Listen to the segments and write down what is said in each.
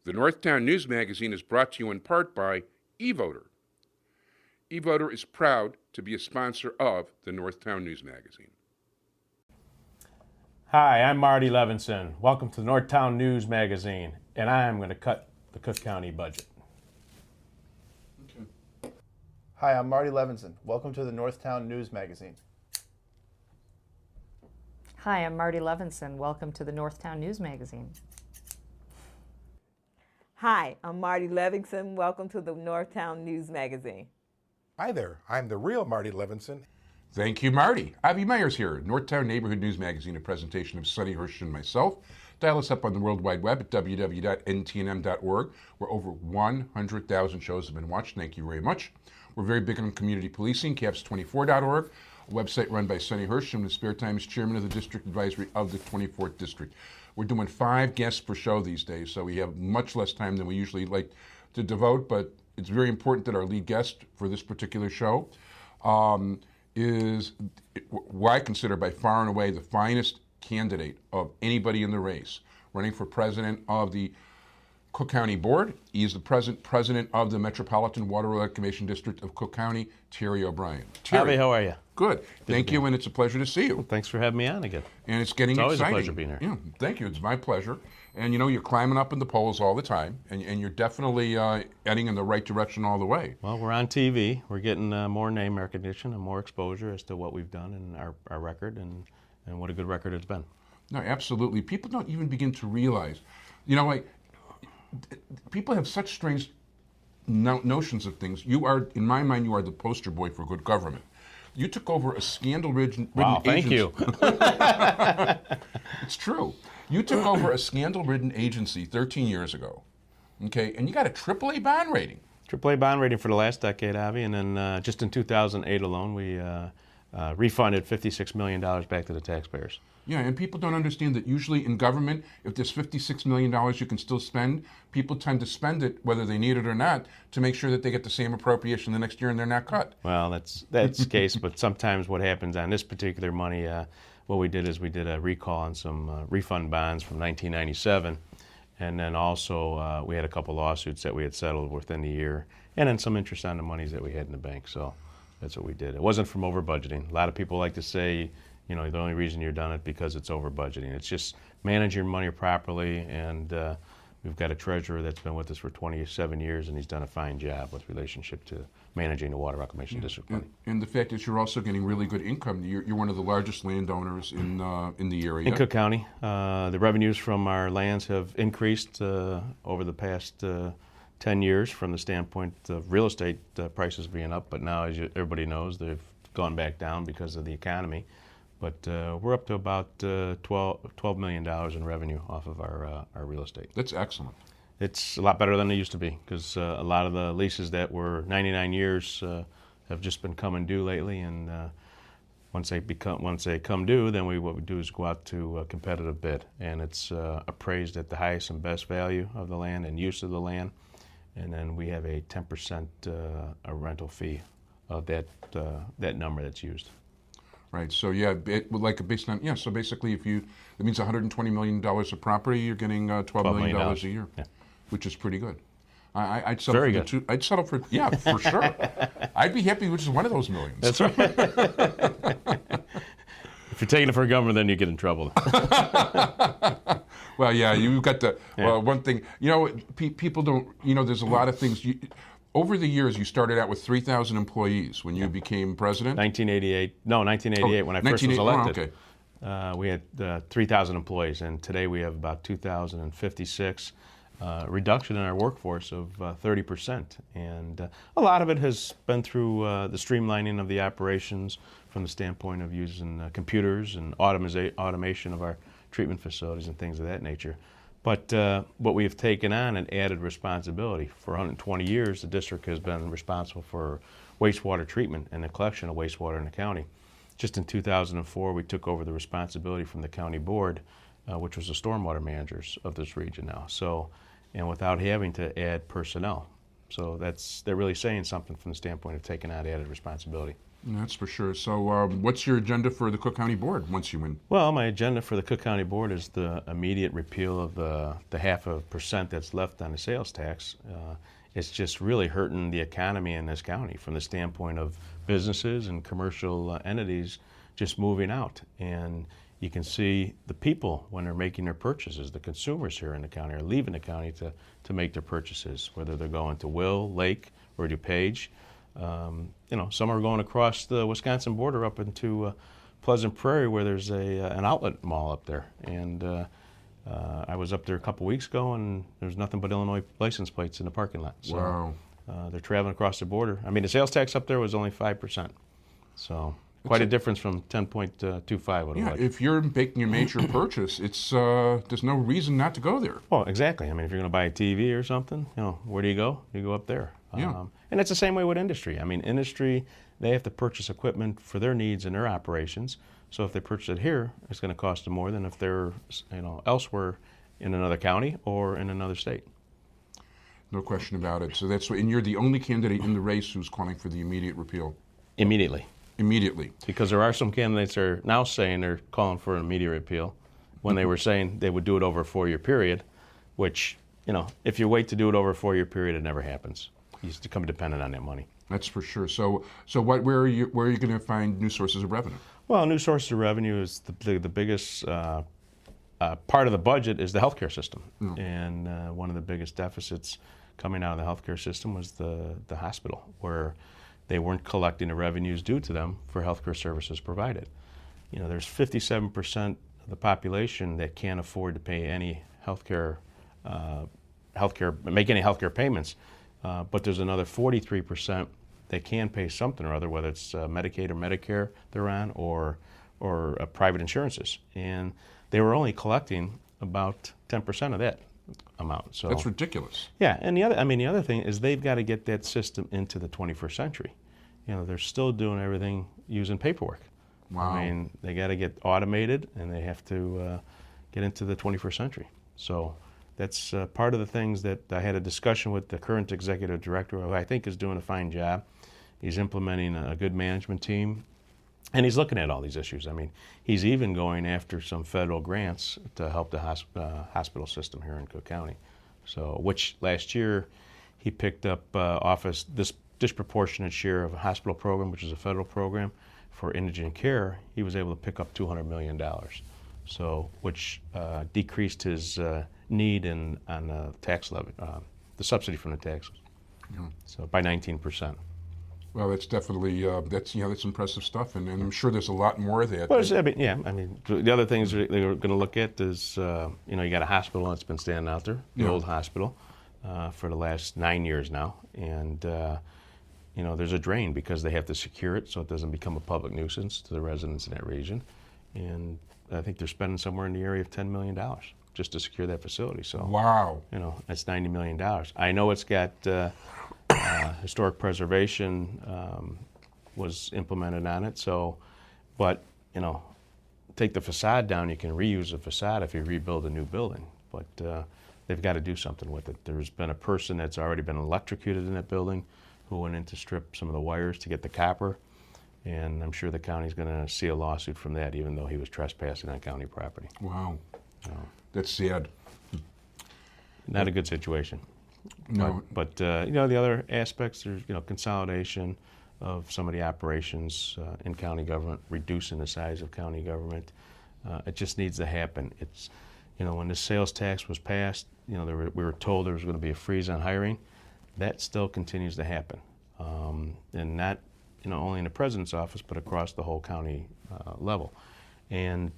The Northtown News Magazine is brought to you in part by eVoter. eVoter is proud to be a sponsor of the Northtown News Magazine. Hi, I'm Marty Levinson. Welcome to the Northtown News Magazine, and I am going to cut the Cook County budget. Okay. Hi, I'm Marty Levinson. Welcome to the Northtown News Magazine. Hi, I'm Marty Levinson. Welcome to the Northtown News Magazine. Hi, I'm Marty Levinson. Welcome to the Northtown News Magazine. Hi there, I'm the real Marty Levinson. Thank you, Marty. Avi Meyers here, Northtown Neighborhood News Magazine, a presentation of Sonny Hirsch and myself. Dial us up on the World Wide Web at www.ntnm.org, where over 100,000 shows have been watched. Thank you very much. We're very big on community policing, caps24.org, a website run by Sonny Hirsch, and in his spare time is chairman of the district advisory of the 24th District. We're doing 5 guests per show these days, so we have much less time than we usually like to devote, but it's very important that our lead guest for this particular show is what I consider by far and away the finest candidate of anybody in the race, running for president of the Cook County Board. He is the present president of the Metropolitan Water Reclamation District of Cook County, Terry O'Brien. Terry, how are you? Good. Thank you, and it's a pleasure to see you. Thanks for having me on again. And it's getting always exciting. A pleasure being here. Yeah, thank you. It's my pleasure. And you know, you're climbing up in the polls all the time, and you're definitely heading in the right direction all the way. Well, we're on TV. We're getting more name recognition and more exposure as to what we've done and our record and what a good record it's been. No, absolutely. People don't even begin to realize, you know, like, people have such strange notions of things. You are, in my mind, you are the poster boy for good government. You took over a scandal-ridden wow, thank agency. You. It's true. You took over a scandal-ridden agency 13 years ago, okay, and you got a AAA bond rating. AAA bond rating for the last decade, Avi, and then just in 2008 alone, we refunded $56 million back to the taxpayers. Yeah, and people don't understand that usually in government, if there's $56 million you can still spend, people tend to spend it, whether they need it or not, to make sure that they get the same appropriation the next year and they're not cut. Well, that's the case, but sometimes what happens on this particular money, what we did is we did a recall on some refund bonds from 1997, and then also we had a couple lawsuits that we had settled within the year, and then some interest on the monies that we had in the bank, so that's what we did. It wasn't from over budgeting. A lot of people like to say, you know, the only reason you're done it because it's over budgeting. It's just manage your money properly, and we've got a treasurer that's been with us for 27 years, and he's done a fine job with relationship to managing the Water Reclamation District money. And the fact is you're also getting really good income. You're one of the largest landowners in the area. In Cook County. The revenues from our lands have increased over the past 10 years from the standpoint of real estate prices being up, but now, as everybody knows, they've gone back down because of the economy. But we're up to about $12 million in revenue off of our real estate. That's excellent. It's a lot better than they used to be because a lot of the leases that were 99 years have just been coming due lately, and once they come due, then what we do is go out to a competitive bid, and it's appraised at the highest and best value of the land and use of the land, and then we have a 10% a rental fee of that number that's used. Right. So yeah, like based on So basically, that means $120 million of property, you're getting $12 million a year, yeah. Which is pretty good. I'd settle Very for good. the two. I'd settle for for sure. I'd be happy with just one of those millions. That's right. If you're taking it for government, then you get in trouble. Well, yeah, you've got the one thing. You know, people don't. You know, there's a lot of things. Over the years, you started out with 3,000 employees when you became president? 1988. No, 1988 when I first was elected. Oh, okay. We had 3,000 employees, and today we have about 2,056. Reduction in our workforce of 30%. And a lot of it has been through the streamlining of the operations from the standpoint of using computers and automation of our treatment facilities and things of that nature. But what we've taken on and added responsibility. For 120 years, the district has been responsible for wastewater treatment and the collection of wastewater in the county. Just in 2004, we took over the responsibility from the county board, which was the stormwater managers of this region now. So, and without having to add personnel. So they're really saying something from the standpoint of taking on added responsibility. That's for sure. So what's your agenda for the Cook County Board once you win? Well, my agenda for the Cook County Board is the immediate repeal of the 0.5% that's left on the sales tax. It's just really hurting the economy in this county from the standpoint of businesses and commercial entities just moving out. And you can see the people when they're making their purchases, the consumers here in the county are leaving the county to make their purchases, whether they're going to Will, Lake, or DuPage. Some are going across the Wisconsin border up into Pleasant Prairie where there's an outlet mall up there. And I was up there a couple weeks ago and there's nothing but Illinois license plates in the parking lot. So, wow. They're traveling across the border. I mean, the sales tax up there was only 5%. So quite a difference from 10.25. Yeah, if you're making a major purchase, it's there's no reason not to go there. Well, exactly. I mean, if you're going to buy a TV or something, where do you go? You go up there. Yeah. And it's the same way with industry. I mean, industry, they have to purchase equipment for their needs and their operations. So if they purchase it here, it's going to cost them more than if they're, elsewhere in another county or in another state. No question about it. So and you're the only candidate in the race who's calling for the immediate repeal. Immediately. Because there are some candidates that are now saying they're calling for an immediate repeal when they were saying they would do it over a 4-year period, which, if you wait to do it over a 4-year period, it never happens. You become dependent on that money. That's for sure. So where are you going to find new sources of revenue? Well, new sources of revenue is the biggest part of the budget is the healthcare system. And one of the biggest deficits coming out of the healthcare system was the hospital, where they weren't collecting the revenues due to them for healthcare services provided. There's 57% of the population that can't afford to pay any make any healthcare payments, but there's another 43% that can pay something or other, whether it's Medicaid or Medicare they're on, or private insurances, and they were only collecting about 10% of that amount. So that's ridiculous. Yeah, and the other thing is they've got to get that system into the 21st century. They're still doing everything using paperwork. Wow. I mean, they got to get automated, and they have to get into the 21st century. So that's part of the things that I had a discussion with the current executive director, who I think is doing a fine job. He's implementing a good management team, and he's looking at all these issues. I mean, he's even going after some federal grants to help the hospital system here in Cook County. So, which last year he picked up this disproportionate share of a hospital program, which is a federal program for indigent care. He was able to pick up $200 million, so which decreased his need on the tax levy, the subsidy from the taxes, so by 19%. Well, that's definitely that's impressive stuff, and I'm sure there's a lot more of that. Well, the other things they're going to look at is you got a hospital that's been standing out there, the old hospital, for the last 9 years now, and there's a drain because they have to secure it so it doesn't become a public nuisance to the residents in that region, and I think they're spending somewhere in the area of $10 million just to secure that facility. So wow, that's $90 million. I know it's got historic preservation was implemented on it. So, but take the facade down. You can reuse the facade if you rebuild a new building. But they've got to do something with it. There's been a person that's already been electrocuted in that building who went in to strip some of the wires to get the copper. And I'm sure the county's going to see a lawsuit from that, even though he was trespassing on county property. Wow, that's sad. Not a good situation. No, but the other aspects, there's consolidation of some of the operations in county government, reducing the size of county government. It just needs to happen. It's when the sales tax was passed, we were told there was going to be a freeze on hiring. That still continues to happen, and not only in the president's office, but across the whole county level. And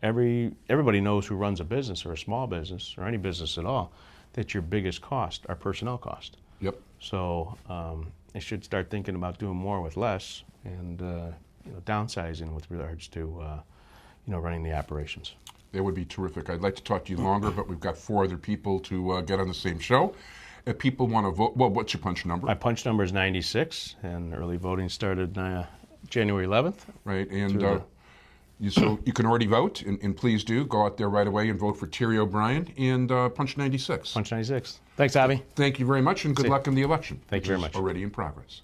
everybody knows who runs a business or a small business or any business at all, that your biggest cost are personnel cost. Yep. So they should start thinking about doing more with less, and downsizing with regards to running the operations. That would be terrific. I'd like to talk to you longer, but we've got 4 other people to get on the same show. If people want to vote, well, what's your punch number? My punch number is 96, and early voting started January 11th. Right, and so you can already vote, and please do go out there right away and vote for Terry O'Brien and punch 96. Punch 96. Thanks, Avi. Thank you very much, and good luck in the election. Thank you very much. Already in progress.